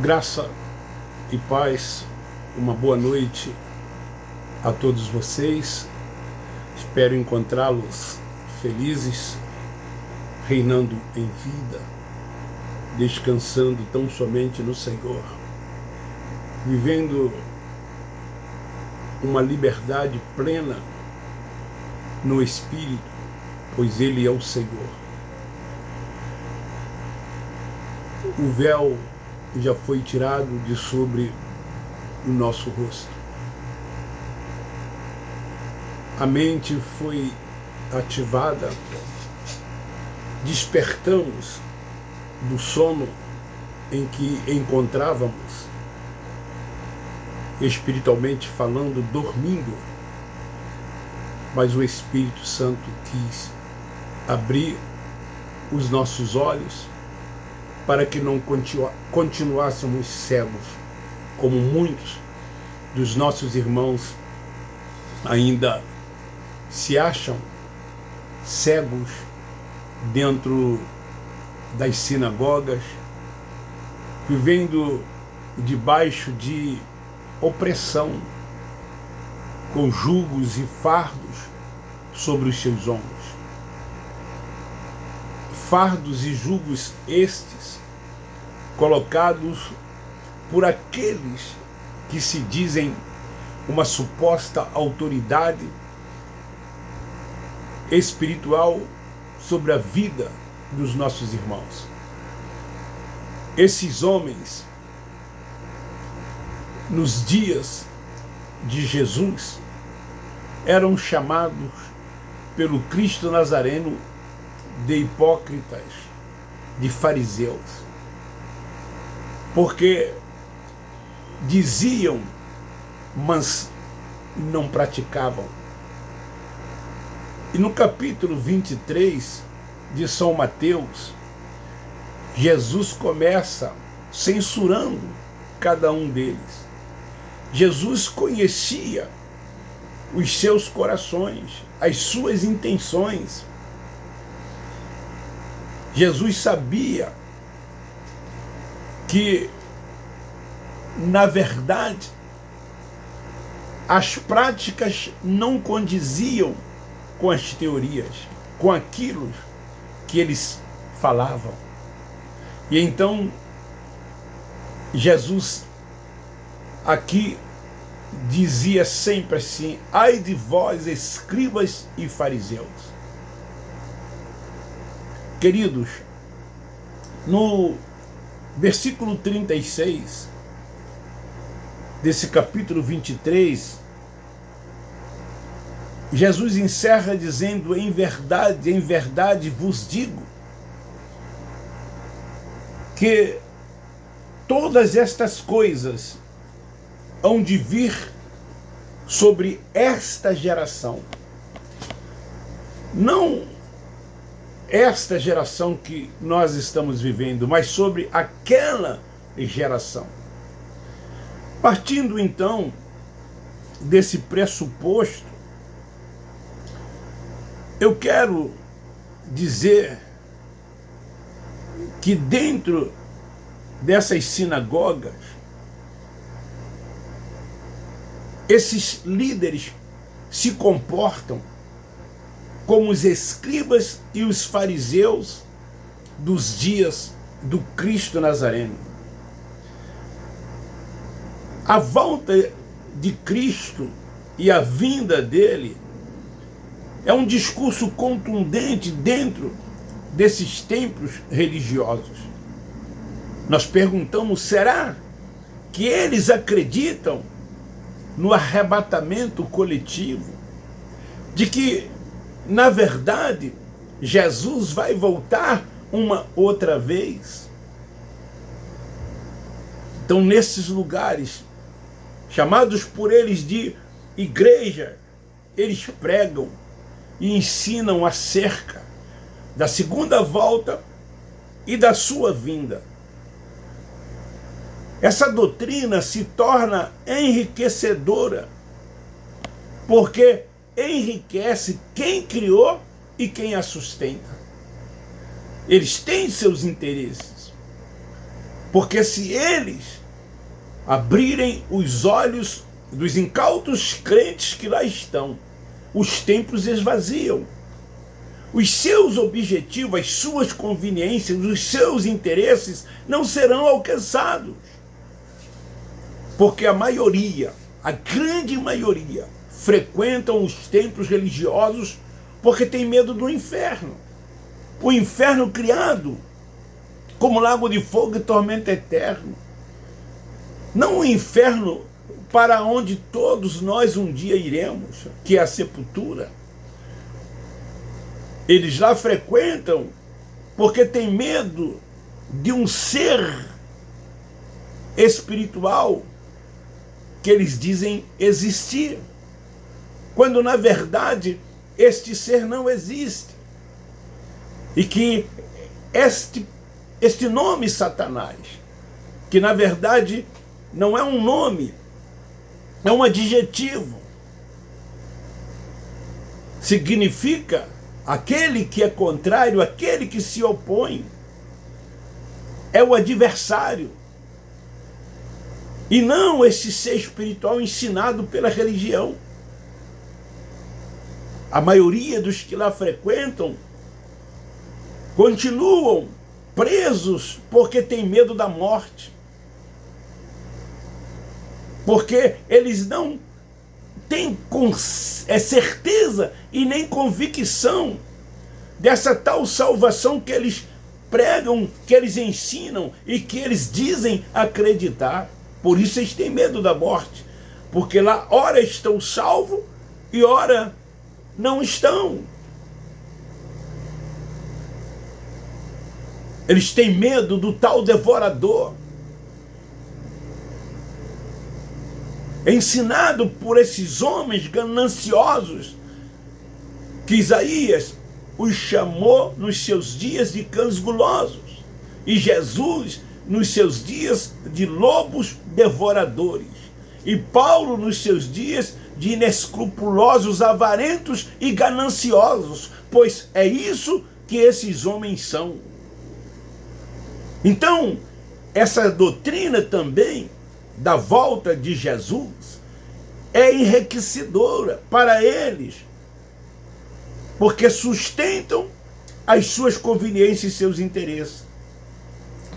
Graça e paz, uma boa noite a todos vocês. Espero encontrá-los felizes, reinando em vida, descansando tão somente no Senhor, vivendo uma liberdade plena no Espírito, pois Ele é o Senhor. O véu já foi tirado de sobre o nosso rosto. A mente foi ativada, despertamos do sono em que encontrávamos, espiritualmente falando, dormindo, mas o Espírito Santo quis abrir os nossos olhos para que não continuássemos cegos, como muitos dos nossos irmãos ainda se acham cegos dentro das sinagogas, vivendo debaixo de opressão, com jugos e fardos sobre os seus ombros. Fardos e jugos estes colocados por aqueles que se dizem uma suposta autoridade espiritual sobre a vida dos nossos irmãos. Esses homens, nos dias de Jesus, eram chamados pelo Cristo Nazareno de hipócritas, de fariseus, porque diziam, mas não praticavam. E no capítulo 23 de São Mateus, Jesus começa censurando cada um deles. Jesus conhecia os seus corações, as suas intenções. Jesus sabia que, na verdade, as práticas não condiziam com as teorias, com aquilo que eles falavam. E então, Jesus aqui dizia sempre assim: ai de vós, escribas e fariseus. Queridos, no versículo 36 desse capítulo 23, Jesus encerra dizendo: em verdade vos digo que todas estas coisas hão de vir sobre esta geração. Não esta geração que nós estamos vivendo, mas sobre aquela geração. Partindo então desse pressuposto, eu quero dizer que dentro dessas sinagogas, esses líderes se comportam como os escribas e os fariseus dos dias do Cristo Nazareno. A volta de Cristo e a vinda dele é um discurso contundente dentro desses templos religiosos. Nós perguntamos: será que eles acreditam no arrebatamento coletivo? De que, na verdade, Jesus vai voltar uma outra vez? Então, nesses lugares, chamados por eles de igreja, eles pregam e ensinam acerca da segunda volta e da sua vinda. Essa doutrina se torna enriquecedora, porque enriquece quem criou e quem a sustenta. Eles têm seus interesses. Porque se eles abrirem os olhos dos incautos crentes que lá estão, os templos esvaziam. Os seus objetivos, as suas conveniências, os seus interesses não serão alcançados. Porque a maioria, a grande maioria, frequentam os templos religiosos porque tem medo do inferno. O inferno criado como lago de fogo e tormento eterno. Não o inferno para onde todos nós um dia iremos, que é a sepultura. Eles lá frequentam porque tem medo de um ser espiritual que eles dizem existir, quando na verdade este ser não existe. E que este nome Satanás, que na verdade não é um nome, é um adjetivo, significa aquele que é contrário, aquele que se opõe, é o adversário. E não esse ser espiritual ensinado pela religião. A maioria dos que lá frequentam continuam presos porque têm medo da morte. Porque eles não têm certeza e nem convicção dessa tal salvação que eles pregam, que eles ensinam e que eles dizem acreditar. Por isso eles têm medo da morte, porque lá ora estão salvos e ora não estão. Eles têm medo do tal devorador, ensinado por esses homens gananciosos, que Isaías os chamou nos seus dias de cães gulosos, e Jesus nos seus dias de lobos devoradores, e Paulo nos seus dias de inescrupulosos, avarentos e gananciosos, pois é isso que esses homens são. Então, essa doutrina também da volta de Jesus é enriquecedora para eles, porque sustentam as suas conveniências e seus interesses.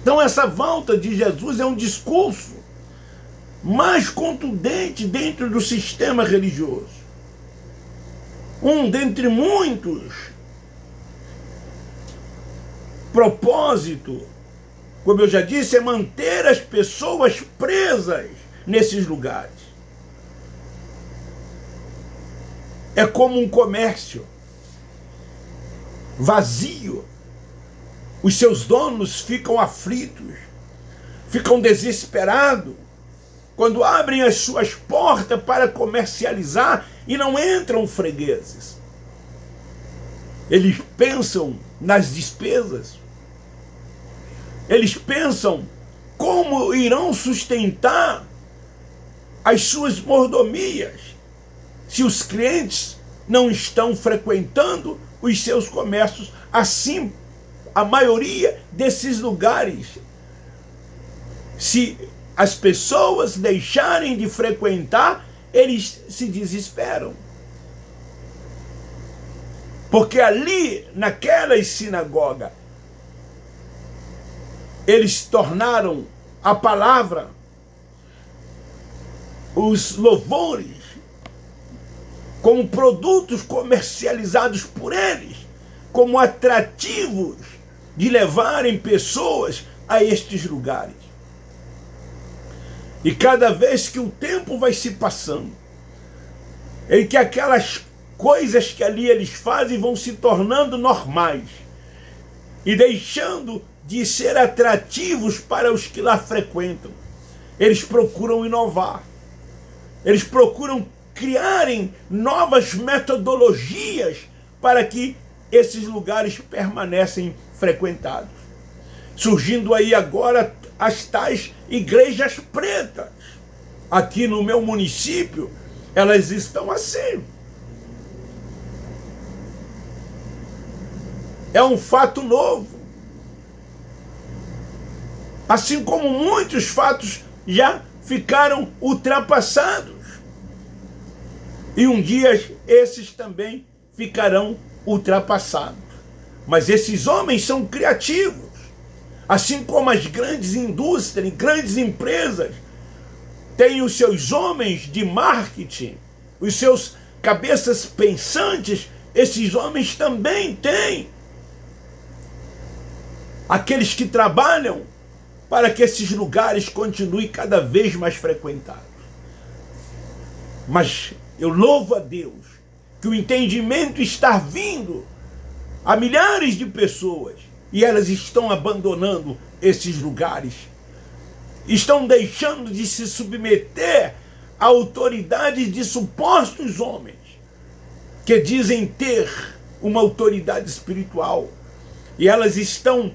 Então essa volta de Jesus é um discurso mais contundente dentro do sistema religioso. Um dentre muitos propósito, como eu já disse, é manter as pessoas presas nesses lugares. É como um comércio vazio. Os seus donos ficam aflitos, ficam desesperados, quando abrem as suas portas para comercializar e não entram fregueses. Eles pensam nas despesas, eles pensam como irão sustentar as suas mordomias se os clientes não estão frequentando os seus comércios. Assim, a maioria desses lugares, se as pessoas deixarem de frequentar, eles se desesperam. Porque ali, naquelas sinagogas, eles tornaram a palavra, os louvores, como produtos comercializados por eles, como atrativos de levarem pessoas a estes lugares. E cada vez que o tempo vai se passando, em que aquelas coisas que ali eles fazem vão se tornando normais e deixando de ser atrativos para os que lá frequentam, eles procuram inovar, eles procuram criarem novas metodologias para que esses lugares permanecem frequentados. Surgindo aí agora as tais igrejas pretas. Aqui no meu município, elas estão assim. É um fato novo. Assim como muitos fatos já ficaram ultrapassados. E um dia esses também ficarão ultrapassados. Mas esses homens são criativos. Assim como as grandes indústrias, grandes empresas, têm os seus homens de marketing, os seus cabeças pensantes, esses homens também têm aqueles que trabalham para que esses lugares continuem cada vez mais frequentados. Mas eu louvo a Deus que o entendimento está vindo a milhares de pessoas e elas estão abandonando esses lugares. Estão deixando de se submeter a autoridades de supostos homens que dizem ter uma autoridade espiritual. E elas estão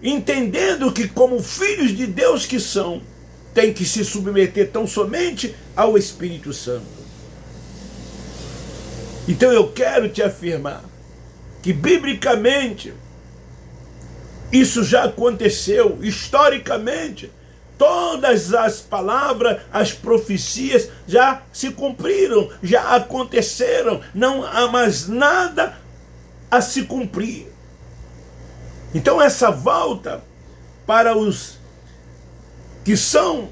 entendendo que, como filhos de Deus que são, têm que se submeter tão somente ao Espírito Santo. Então eu quero te afirmar que, biblicamente, isso já aconteceu, historicamente. Todas as palavras, as profecias já se cumpriram, já aconteceram, não há mais nada a se cumprir. Então essa volta para os que são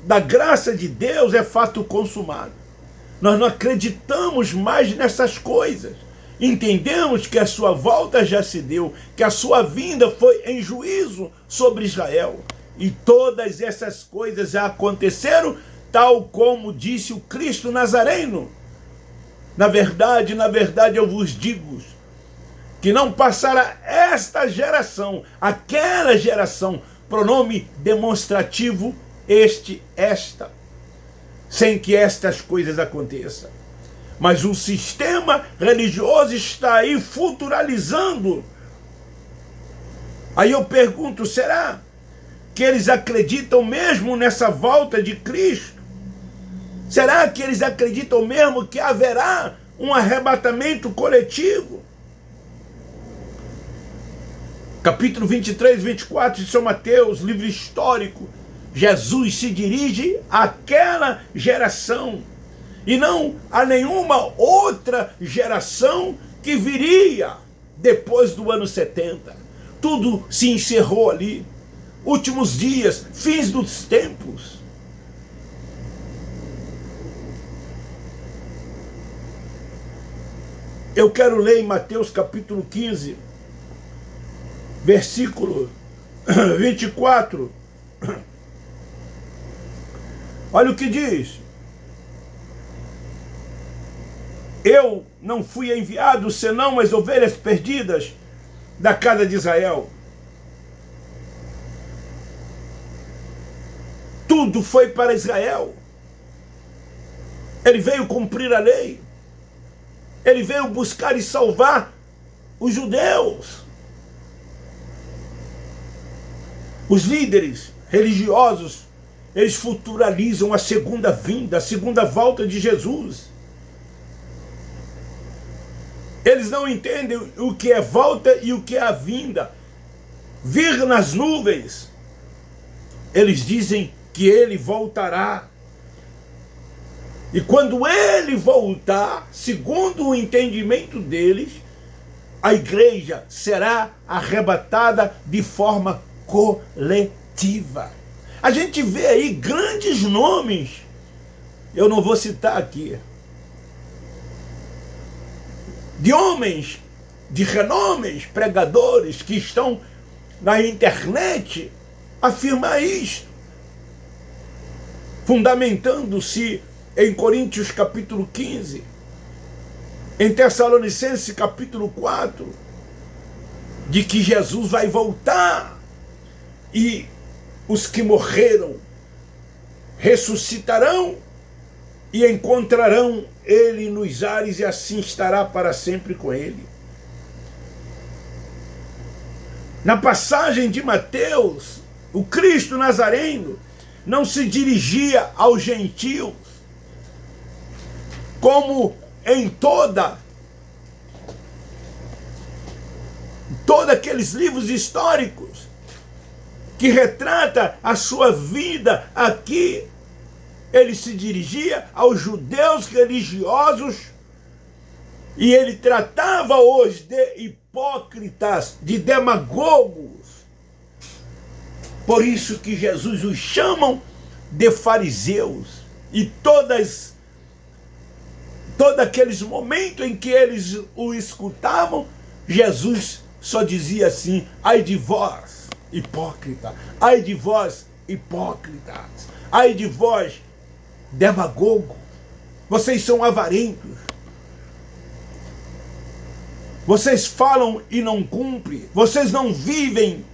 da graça de Deus é fato consumado. Nós não acreditamos mais nessas coisas. Entendemos que a sua volta já se deu, que a sua vinda foi em juízo sobre Israel. E todas essas coisas já aconteceram, tal como disse o Cristo Nazareno. Na verdade, eu vos digo que não passará esta geração, aquela geração, pronome demonstrativo este, esta, sem que estas coisas aconteçam. Mas o sistema religioso está aí futuralizando. Aí eu pergunto, será que eles acreditam mesmo nessa volta de Cristo? Será que eles acreditam mesmo que haverá um arrebatamento coletivo? Capítulo 23, 24 de São Mateus, livro histórico. Jesus se dirige àquela geração e não a nenhuma outra geração que viria depois do ano 70. Tudo se encerrou ali. Últimos dias, fins dos tempos. Eu quero ler em Mateus capítulo 15, versículo 24. Olha o que diz. Eu não fui enviado senão as ovelhas perdidas da casa de Israel. Tudo foi para Israel. Ele veio cumprir a lei. Ele veio buscar e salvar os judeus. Os líderes religiosos, eles futuralizam a segunda vinda, a segunda volta de Jesus. Eles não entendem o que é volta e o que é a vinda. Vir nas nuvens. Eles dizem que ele voltará. E quando ele voltar, segundo o entendimento deles, a igreja será arrebatada de forma coletiva. A gente vê aí grandes nomes, eu não vou citar aqui, de homens de renomes, pregadores que estão na internet afirmar isto, fundamentando-se em Coríntios capítulo 15, em Tessalonicenses capítulo 4, de que Jesus vai voltar e os que morreram ressuscitarão e encontrarão ele nos ares e assim estará para sempre com ele. Na passagem de Mateus, o Cristo Nazareno não se dirigia aos gentios, como em todos aqueles livros históricos, que retrata a sua vida aqui. Ele se dirigia aos judeus religiosos e ele tratava-os de hipócritas, de demagogos. Por isso que Jesus os chamam de fariseus. E todos aqueles momentos em que eles o escutavam, Jesus só dizia assim: ai de vós, hipócrita, ai de vós, hipócritas, ai de vós, demagogo, vocês são avarentos, vocês falam e não cumprem, vocês não vivem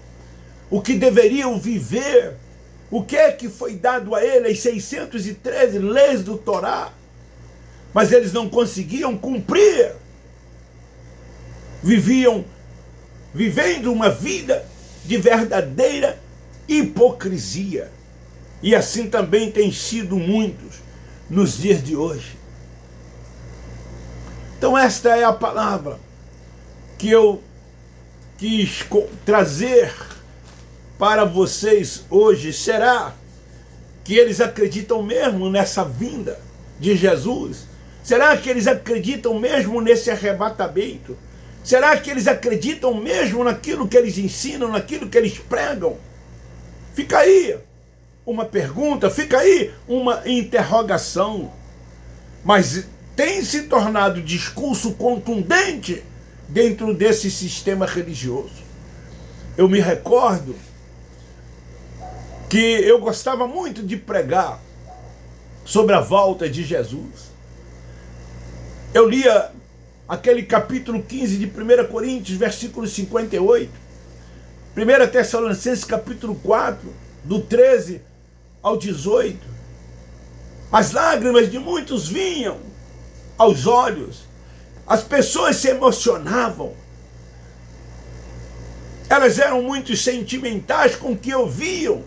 o que deveriam viver. O que é que foi dado a ele, as 613 leis do Torá, mas eles não conseguiam cumprir. Viviam vivendo uma vida de verdadeira hipocrisia. E assim também tem sido muitos nos dias de hoje. Então esta é a palavra que eu quis trazer para vocês hoje. Será que eles acreditam mesmo nessa vinda de Jesus? Será que eles acreditam mesmo nesse arrebatamento? Será que eles acreditam mesmo naquilo que eles ensinam, naquilo que eles pregam? Fica aí uma pergunta, fica aí uma interrogação. Mas tem se tornado discurso contundente dentro desse sistema religioso. Eu me recordo que eu gostava muito de pregar sobre a volta de Jesus. Eu lia aquele capítulo 15 de 1 Coríntios, versículo 58, 1 Tessalonicenses, capítulo 4, do 13 ao 18. As lágrimas de muitos vinham aos olhos, as pessoas se emocionavam, elas eram muito sentimentais com o que ouviam,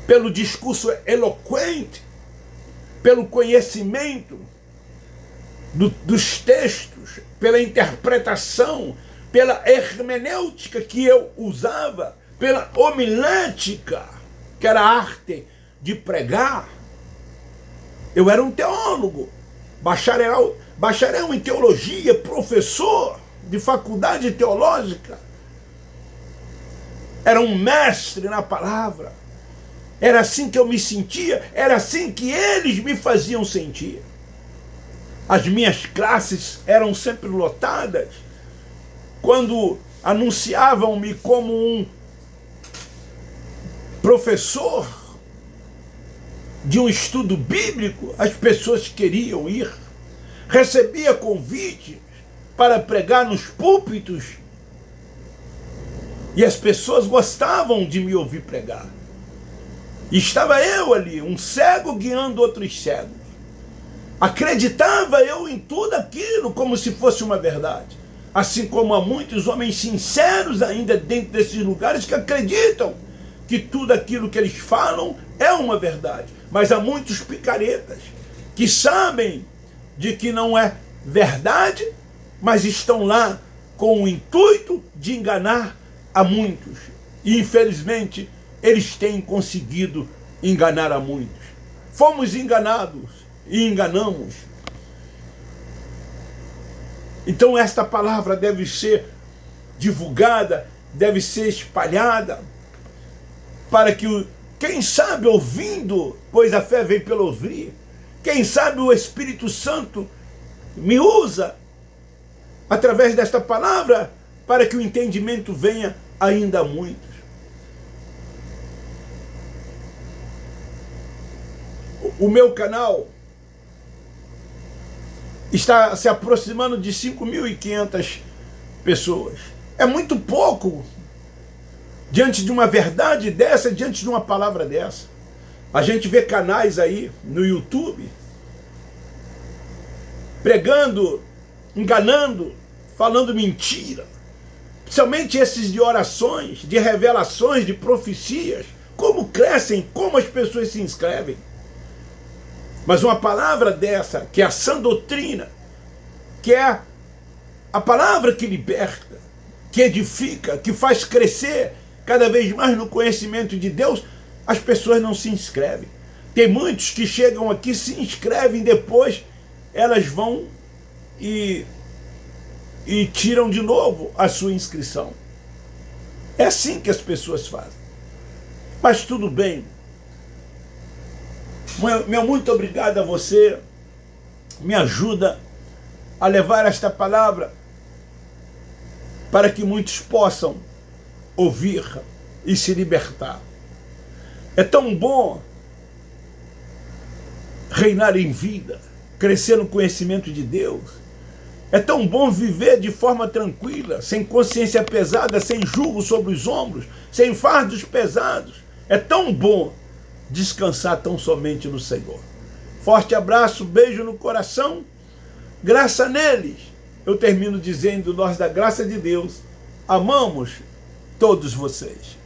pelo discurso eloquente, pelo conhecimento dos textos, pela interpretação, pela hermenêutica que eu usava, pela homilética, que era a arte de pregar. Eu era um teólogo, bacharel em teologia, professor de faculdade teológica. Era um mestre na palavra. Era assim que eu me sentia, era assim que eles me faziam sentir. As minhas classes eram sempre lotadas. Quando anunciavam-me como um professor de um estudo bíblico, as pessoas queriam ir. Recebia convites para pregar nos púlpitos e as pessoas gostavam de me ouvir pregar. E estava eu ali, um cego guiando outros cegos. Acreditava eu em tudo aquilo como se fosse uma verdade. Assim como há muitos homens sinceros ainda dentro desses lugares que acreditam que tudo aquilo que eles falam é uma verdade. Mas há muitos picaretas que sabem de que não é verdade, mas estão lá com o intuito de enganar a muitos. E infelizmente eles têm conseguido enganar a muitos. Fomos enganados e enganamos. Então esta palavra deve ser divulgada, deve ser espalhada, para que, quem sabe ouvindo, pois a fé vem pelo ouvir, quem sabe o Espírito Santo me usa através desta palavra para que o entendimento venha ainda a muitos. O meu canal está se aproximando de 5.500 pessoas. É muito pouco diante de uma verdade dessa, diante de uma palavra dessa. A gente vê canais aí no YouTube pregando, enganando, falando mentira. Principalmente esses de orações, de revelações, de profecias. Como crescem, como as pessoas se inscrevem. Mas uma palavra dessa, que é a sã doutrina, que é a palavra que liberta, que edifica, que faz crescer cada vez mais no conhecimento de Deus, as pessoas não se inscrevem. Tem muitos que chegam aqui, se inscrevem, depois elas vão e tiram de novo a sua inscrição. É assim que as pessoas fazem. Mas tudo bem. Meu muito obrigado a você. Me ajuda a levar esta palavra para que muitos possam ouvir e se libertar. É tão bom reinar em vida, crescer no conhecimento de Deus. É tão bom viver de forma tranquila, sem consciência pesada, sem jugo sobre os ombros, sem fardos pesados. É tão bom descansar tão somente no Senhor. Forte abraço, beijo no coração, graça neles. Eu termino dizendo: nós, da graça de Deus, amamos todos vocês.